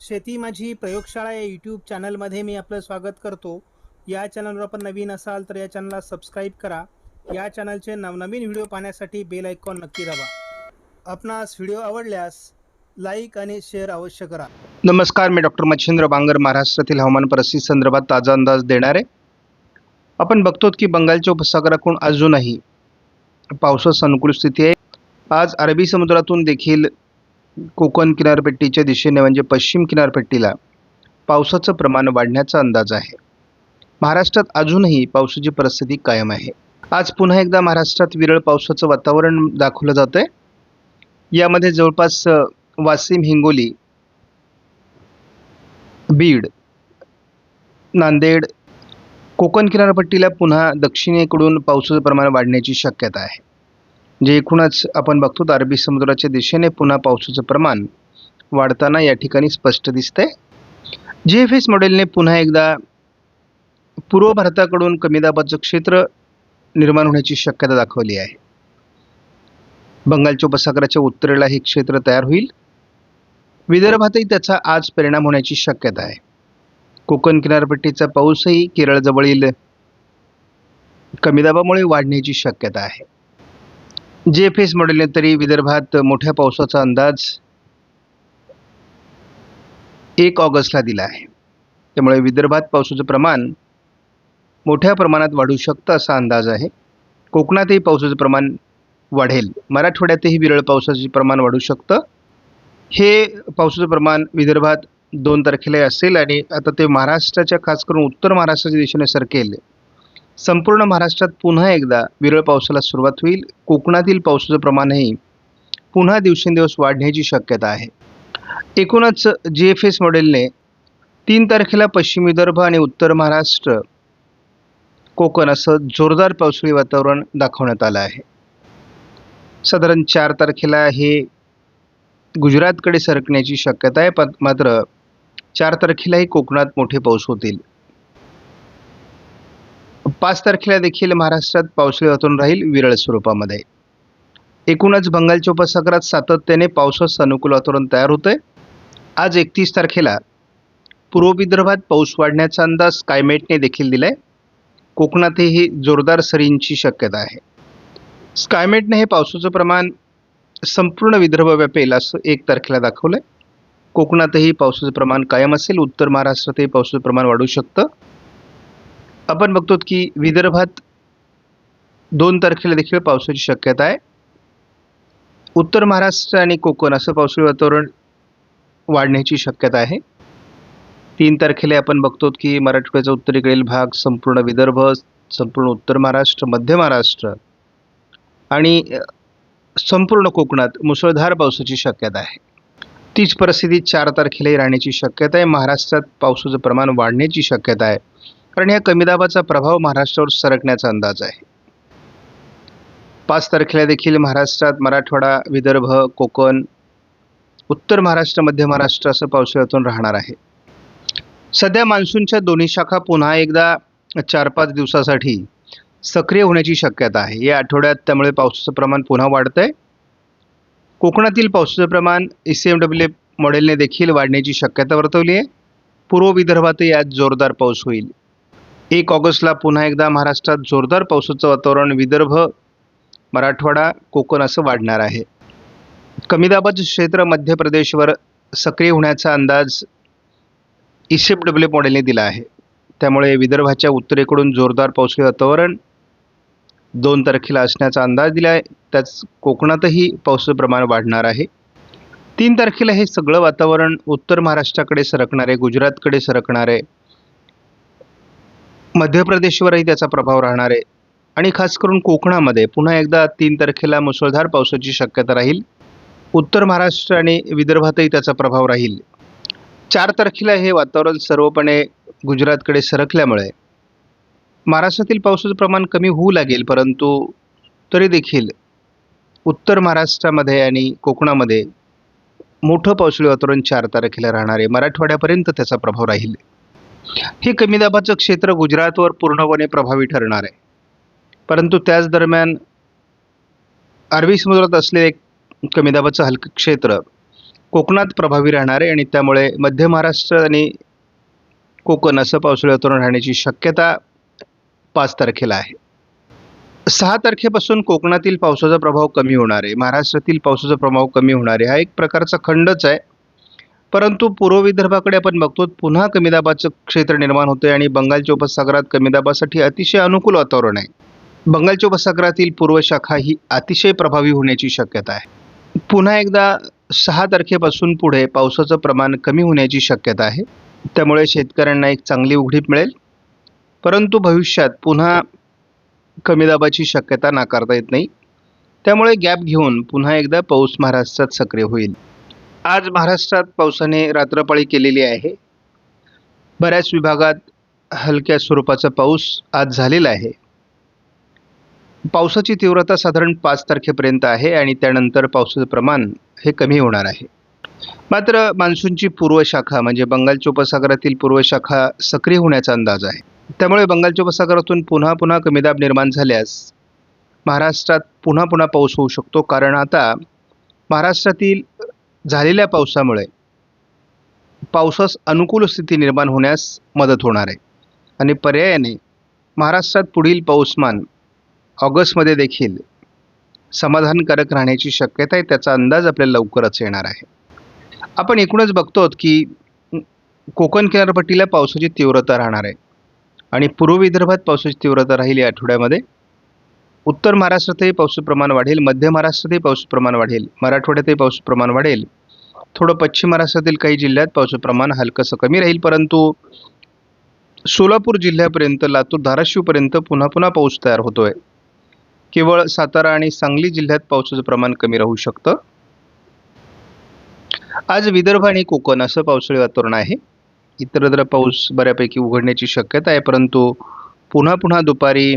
शेती माझी प्रयोगशाळा या यूट्यूब चॅनलमध्ये मी आपलं स्वागत करतो. या चॅनलवर आपण नवीन असाल तर या चॅनलला सबस्क्राईब करा. या चॅनलचे नवनवीन व्हिडिओ पाहण्यासाठी बेल आयकॉन नक्की दाबा. आपणास व्हिडिओ आवडल्यास लाईक आणि शेअर अवश्य करा. नमस्कार, मी डॉक्टर मच्छिंद्र बांगर महाराष्ट्रातील हवामान परिस्थिती संदर्भात ताजा अंदाज देणार आहे. आपण बघतो की बंगालच्या उपसागराकडून अजूनही पावसास अनुकूल स्थिती आहे. आज अरबी समुद्रातून देखील कोकण किनारपट्टीच्या दिशेने म्हणजे पश्चिम किनारपट्टीला पावसाचं प्रमाण वाढण्याचा अंदाज आहे. महाराष्ट्रात अजूनही पावसाची परिस्थिती कायम आहे. आज पुन्हा एकदा महाराष्ट्रात विरळ पावसाचं वातावरण दाखवलं जात आहे. यामध्ये जवळपास वाशिम, हिंगोली, बीड, नांदेड, कोकण किनारपट्टीला पुन्हा दक्षिणेकडून पावसाचं प्रमाण वाढण्याची शक्यता आहे. जे एकूणच आपण बघतो अरबी समुद्राच्या दिशेने पुन्हा पावसाचं प्रमाण वाढताना या ठिकाणी स्पष्ट दिसतंय. GFS मॉडेलने पुन्हा एकदा पूर्व भारताकडून कमी दाबाचं क्षेत्र निर्माण होण्याची शक्यता दाखवली आहे. बंगालच्या उपसागराच्या उत्तरेला हे क्षेत्र तयार होईल. विदर्भातही त्याचा आज परिणाम होण्याची शक्यता आहे. कोकण किनारपट्टीचा पाऊसही केरळजवळील कमी दाबामुळे वाढण्याची शक्यता आहे. GFS मॉडेलने तरी विदर्भात मोठ्या पावसाचा अंदाज 1 ऑगस्टला दिला आहे. त्यामुळे विदर्भात पावसाचं प्रमाण मोठ्या प्रमाणात वाढू शकतं असा अंदाज आहे. कोकणातही पावसाचं प्रमाण वाढेल. मराठवाड्यातही विरळ पावसाचे प्रमाण वाढू शकतं. हे पावसाचं प्रमाण विदर्भात 2 तारखेला असेल आणि आता ते महाराष्ट्राच्या खास करून उत्तर महाराष्ट्राच्या दिशेने सरकेल. संपूर्ण महाराष्ट्रात पुन्हा एकदा विरळ पावसाला सुरुवात होईल. कोकणातील पावसाचं प्रमाणही पुन्हा दिवसेंदिवस वाढण्याची शक्यता आहे. एकूणच GFS मॉडेलने 3 तारखेला पश्चिम विदर्भ आणि उत्तर महाराष्ट्र, कोकण असं जोरदार पावसाळी वातावरण दाखवण्यात आलं आहे. साधारण 4 तारखेला हे गुजरातकडे सरकण्याची शक्यता आहे. मात्र 4 तारखेलाही कोकणात मोठे पाऊस होतील. 5 तारखेला देखील महाराष्ट्रात पावसाळी वातावरण राहील विरळ स्वरूपामध्ये. एकूणच बंगालच्या उपसागरात सातत्याने पावसास अनुकूल वातावरण तयार होतंय. आज 31 तारखेला पूर्व विदर्भात पाऊस वाढण्याचा अंदाज स्कायमेटने देखील दिलाय. कोकणातही जोरदार सरींची शक्यता आहे. स्कायमेटने हे पावसाचं प्रमाण संपूर्ण विदर्भ व्यापेल असं 1 तारखेला दाखवलंय. कोकणातही पावसाचं प्रमाण कायम असेल. उत्तर महाराष्ट्रातही पावसाचं प्रमाण वाढू शकतं. आपण बघतो की विदर्भात 2 तारखेला देखील पावसाची शक्यता आहे. उत्तर महाराष्ट्र आणि कोकण असं पावसाळी वातावरण वाढण्याची शक्यता आहे. 3 तारखेला आपण बघतो की मराठवाड्याचा उत्तरेकडील भाग, संपूर्ण विदर्भ, संपूर्ण उत्तर महाराष्ट्र, मध्य महाराष्ट्र आणि संपूर्ण कोकणात मुसळधार पावसाची शक्यता आहे. तीच परिस्थिती 4 तारखेलाही राहण्याची शक्यता आहे. महाराष्ट्रात पावसाचं प्रमाण वाढण्याची शक्यता आहे. कारण या कमी दाबाचा प्रभाव महाराष्ट्रावर सरकण्याचा अंदाज आहे. 5 तारखेला देखील महाराष्ट्रात मराठवाडा, विदर्भ, कोकण, उत्तर महाराष्ट्र, मध्य महाराष्ट्र असं पावसाळी वातावरण राहणार आहे. सध्या मान्सूनच्या दोन्ही शाखा पुन्हा एकदा 4-5 दिवसासाठी सक्रिय होण्याची शक्यता आहे. या आठवड्यात त्यामुळे पावसाचं प्रमाण पुन्हा वाढतंय. कोकणातील पावसाचं प्रमाण ECMWF मॉडेलने देखील वाढण्याची शक्यता वर्तवली आहे. पूर्व विदर्भातही आज जोरदार पाऊस होईल. 1 ऑगस्टला पुन्हा एकदा महाराष्ट्रात जोरदार पावसाचं वातावरण विदर्भ, मराठवाडा, कोकण असं वाढणार आहे. कमी दाबाचं क्षेत्र मध्य प्रदेशवर सक्रिय होण्याचा अंदाज ECMWF मॉडेलने दिला आहे. त्यामुळे विदर्भाच्या उत्तरेकडून जोरदार पावसाळी वातावरण 2 तारखेला असण्याचा अंदाज दिला आहे. त्याच कोकणातही पावसाचं प्रमाण वाढणार आहे. 3 तारखेला हे सगळं वातावरण उत्तर महाराष्ट्राकडे सरकणार आहे, गुजरातकडे सरकणार आहे, मध्य प्रदेशवरही त्याचा प्रभाव राहणार आहे आणि खास करून कोकणामध्ये पुन्हा एकदा 3 तारखेला मुसळधार पावसाची शक्यता राहील. उत्तर महाराष्ट्र आणि विदर्भातही त्याचा प्रभाव राहील. 4 तारखेला हे वातावरण सर्वपणे गुजरातकडे सरकल्यामुळे महाराष्ट्रातील पावसाचं प्रमाण कमी होऊ लागेल. परंतु तरी देखील उत्तर महाराष्ट्रामध्ये आणि कोकणामध्ये मोठं पावसाळी वातावरण 4 तारखेला राहणार आहे. मराठवाड्यापर्यंत त्याचा प्रभाव राहील. हे कमी दाबाचं क्षेत्र गुजरातवर पूर्णपणे प्रभावी ठरणार आहे. परंतु त्याच दरम्यान अरबी समुद्रात असलेले कमी दाबाचं हलकं क्षेत्र कोकणात प्रभावी राहणार आहे आणि त्यामुळे मध्य महाराष्ट्र आणि कोकण असं पावसाळी वातावरण राहण्याची शक्यता 5 तारखेला आहे. 6 तारखेपासून कोकणातील पावसाचा प्रभाव कमी होणार आहे. महाराष्ट्रातील पावसाचा प्रभाव कमी होणार आहे. हा एक प्रकारचा खंडच आहे. परंतु पूर्व विदर्भाकडे आपण बघतो पुन्हा कमी दाबाचं क्षेत्र निर्माण होते आणि बंगालच्या उपसागरात कमी दाबासाठी अतिशय अनुकूल वातावरण आहे. बंगालच्या उपसागरातील पूर्व शाखा ही अतिशय प्रभावी होण्याची शक्यता आहे. पुन्हा एकदा 6 तारखेपासून पुढे पावसाचं प्रमाण कमी होण्याची शक्यता आहे. त्यामुळे शेतकऱ्यांना एक चांगली उघडीप मिळेल. परंतु भविष्यात पुन्हा कमी दाबाची शक्यता नाकारता येत नाही. त्यामुळे गॅप घेऊन पुन्हा एकदा पाऊस महाराष्ट्रात सक्रिय होईल. आज महाराष्ट्रात पावसाने रात्रपाळी केलेली आहे. बऱ्याच विभागात हलक्या स्वरूपाचा पाऊस आज झालेला आहे. पावसाची तीव्रता साधारण 5 तारखेपर्यंत आहे आणि त्यानंतर पावसाचं प्रमाण हे कमी होणार आहे. मात्र मान्सूनची पूर्व शाखा म्हणजे बंगालच्या उपसागरातील पूर्व शाखा सक्रिय होण्याचा अंदाज आहे. त्यामुळे बंगालच्या उपसागरातून पुन्हा कमी दाब निर्माण झाल्यास महाराष्ट्रात पुन्हा पाऊस होऊ शकतो. कारण आता महाराष्ट्रातील झालेल्या पावसामुळे पावसास अनुकूल स्थिती निर्माण होण्यास मदत होणार आहे आणि पर्यायाने महाराष्ट्रात पुढील पाऊसमान ऑगस्टमध्ये देखील समाधानकारक राहण्याची शक्यता आहे. त्याचा अंदाज आपल्याला लवकरच येणार आहे. आपण एकूणच बघतो की कोकण किनारपट्टीला पावसाची तीव्रता राहणार आहे आणि पूर्व विदर्भात पावसाची तीव्रता राहील या आठवड्यामध्ये. उत्तर महाराष्ट्रातही पावसाचं प्रमाण वाढेल, मध्य महाराष्ट्रातही पावसाचं प्रमाण वाढेल, मराठवाड्यातही पावसाचं प्रमाण वाढेल. थोडं पश्चिम महाराष्ट्रातील काही जिल्ह्यात पावसाचं प्रमाण हलकंसं कमी राहील. परंतु सोलापूर जिल्ह्यापर्यंत, लातूर, धाराशिवपर्यंत पुन्हा पाऊस तयार होतोय. केवळ सातारा आणि सांगली जिल्ह्यात पावसाचं प्रमाण कमी राहू शकतं. आज विदर्भ आणि कोकण असं पावसाळी वातावरण आहे. इतरत्र पाऊस बऱ्यापैकी उघडण्याची शक्यता आहे. परंतु पुन्हा दुपारी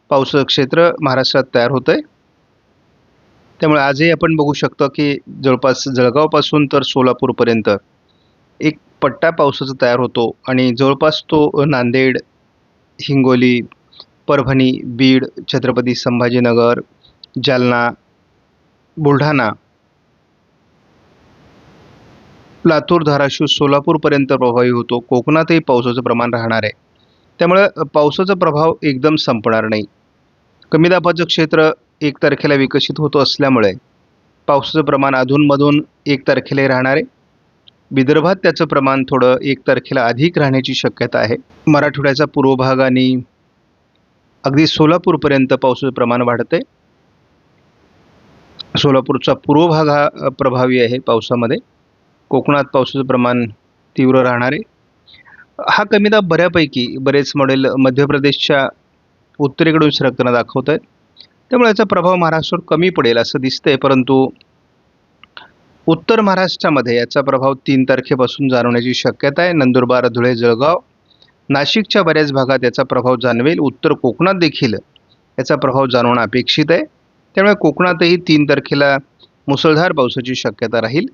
पावसाचं क्षेत्र महाराष्ट्रात तयार होतं आहे. त्यामुळे आजही आपण बघू शकतो की जवळपास जळगावपासून तर सोलापूरपर्यंत एक पट्टा पावसाचा तयार होतो आणि जवळपास तो नांदेड, हिंगोली, परभणी, बीड, छत्रपती संभाजीनगर, जालना, बुलढाणा, लातूर, धाराशिव, सोलापूरपर्यंत प्रभावी होतो. कोकणातही पावसाचं प्रमाण राहणार आहे. त्यामुळे पावसाचा प्रभाव एकदम संपणार नाही. कमी दाबाचं क्षेत्र 1 तारखेला विकसित होत असल्यामुळे पावसाचं प्रमाण अधूनमधून 1 तारखेलाही राहणार आहे. विदर्भात त्याचं प्रमाण थोडं 1 तारखेला अधिक राहण्याची शक्यता आहे. मराठवाड्याचा पूर्व भाग आणि अगदी सोलापूरपर्यंत पावसाचं प्रमाण वाढते. सोलापूरचा पूर्व भाग हा प्रभावी आहे पावसामध्ये. कोकणात पावसाचं प्रमाण तीव्र राहणार आहे. हा कमी दाब बऱ्यापैकी बरेच मॉडेल मध्य प्रदेशच्या उत्तरेकडून सरकताना दाखवत आहेत. त्यामुळे याचा प्रभाव महाराष्ट्रावर कमी पडेल असं दिसतंय. परंतु उत्तर महाराष्ट्रामध्ये याचा प्रभाव 3 तारखेपासून जाणवण्याची शक्यता आहे. नंदुरबार, धुळे, जळगाव, नाशिकच्या बऱ्याच भागात याचा प्रभाव जाणवेल. उत्तर कोकणात देखील याचा प्रभाव जाणवणं अपेक्षित आहे. त्यामुळे कोकणातही 3 तारखेला मुसळधार पावसाची शक्यता राहील.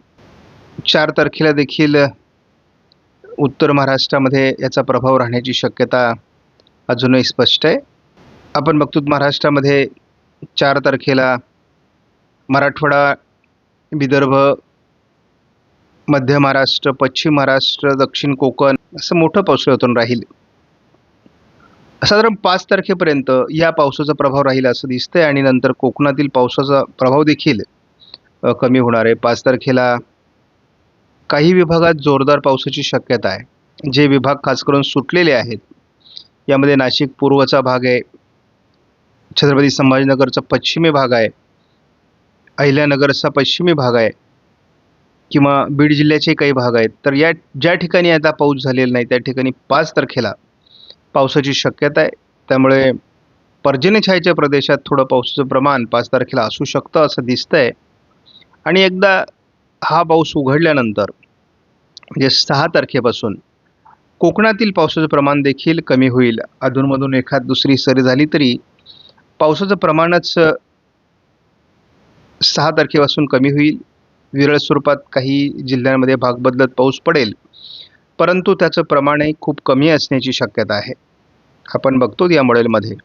4 तारखेला देखील उत्तर महाराष्ट्रामध्ये याचा प्रभाव राहण्याची शक्यता अजूनही स्पष्ट आहे. आपण बघतो महाराष्ट्रामध्ये 4 तारखेला मराठवाडा, विदर्भ, मध्य महाराष्ट्र, पश्चिम महाराष्ट्र, दक्षिण कोकण असं मोठं पावसाळी वातावरण राहील. साधारण 5 तारखेपर्यंत या पावसाचा प्रभाव राहील असं दिसतंय आणि नंतर कोकणातील पावसाचा प्रभाव देखील कमी होणार आहे. 5 तारखेला काही विभागात जोरदार पावसाची शक्यता आहे. जे विभाग खास करून सुटलेले आहेत यामध्ये नाशिक पूर्वचा भाग आहे, छत्रपती संभाजीनगरचा पश्चिमी भाग आहे, अहिल्यानगरचा पश्चिमी भाग आहे किंवा बीड जिल्ह्याचे काही भाग आहेत. तर या ज्या ठिकाणी आता पाऊस झालेला नाही त्या ठिकाणी 5 तारखेला पावसाची शक्यता आहे. त्यामुळे पर्जन्यछायेच्या प्रदेशात थोडं पावसाचं प्रमाण 5 तारखेला असू शकतं असं दिसतंय. आणि एकदा हा पाऊस उघडल्यानंतर म्हणजे 6 तारखेपासून कोकणातील पावसाचं प्रमाण देखील कमी होईल. अधूनमधून एखाद दुसरी सरी झाली तरी पावसाचं प्रमाणच 6 तारखेपासून कमी होईल. विरळ स्वरूपात काही जिल्ह्यांमध्ये भाग बदलत पाऊस पडेल, परंतु त्याचं प्रमाणही खूप कमी असण्याची शक्यता आहे. आपण बघतो या मॉडेलमध्ये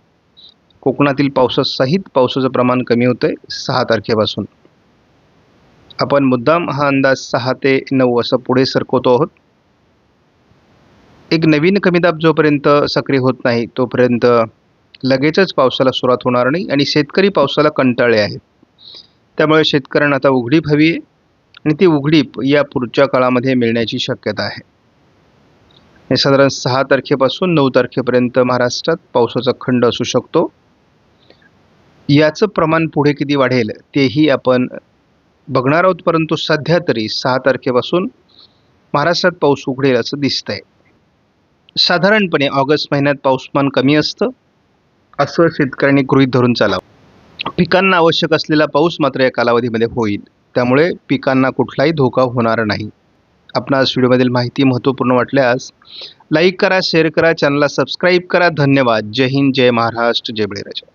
कोकणातील पावसासहित पावसाचं प्रमाण कमी होतंय 6 तारखेपासून. आपण मुद्दाम हा अंदाज 6 ते 9 असं पुढे सरकवतो आहोत. एक नवीन कमीदाब जोपर्यंत सक्रिय होत नाही तोपर्यंत लगेचच पावसाला सुरुवात होणार नाही आणि शेतकरी पावसाला कंटाळले आहेत. त्यामुळे शेतकऱ्यांना आता उघडीप हवी आहे आणि ती उघडीप या पुढच्या काळामध्ये मिळण्याची शक्यता आहे. हे साधारण 6 तारखेपासून 9 तारखेपर्यंत महाराष्ट्रात पावसाचा खंड असू शकतो. याचं प्रमाण पुढे किती वाढेल तेही आपण बघणार आहोत, परंतु सध्या तरी 6 तारखेपासून महाराष्ट्रात पाऊस उघडेल असं दिसतंय. साधारणपणे ऑगस्ट महिन्यात पाऊसमान कमी असतं असं शेतकऱ्यांनी गृहीत धरून चालावं. पिकांना आवश्यक असलेला पाऊस मात्र या कालावधीमध्ये होईल, त्यामुळे पिकांना कुठलाही धोका होणार नाही. आपणास व्हिडिओमधील माहिती महत्त्वपूर्ण वाटल्यास लाईक करा, शेअर करा, चॅनलला सबस्क्राईब करा. धन्यवाद. जय हिंद, जय महाराष्ट्र, जय बळीराजा.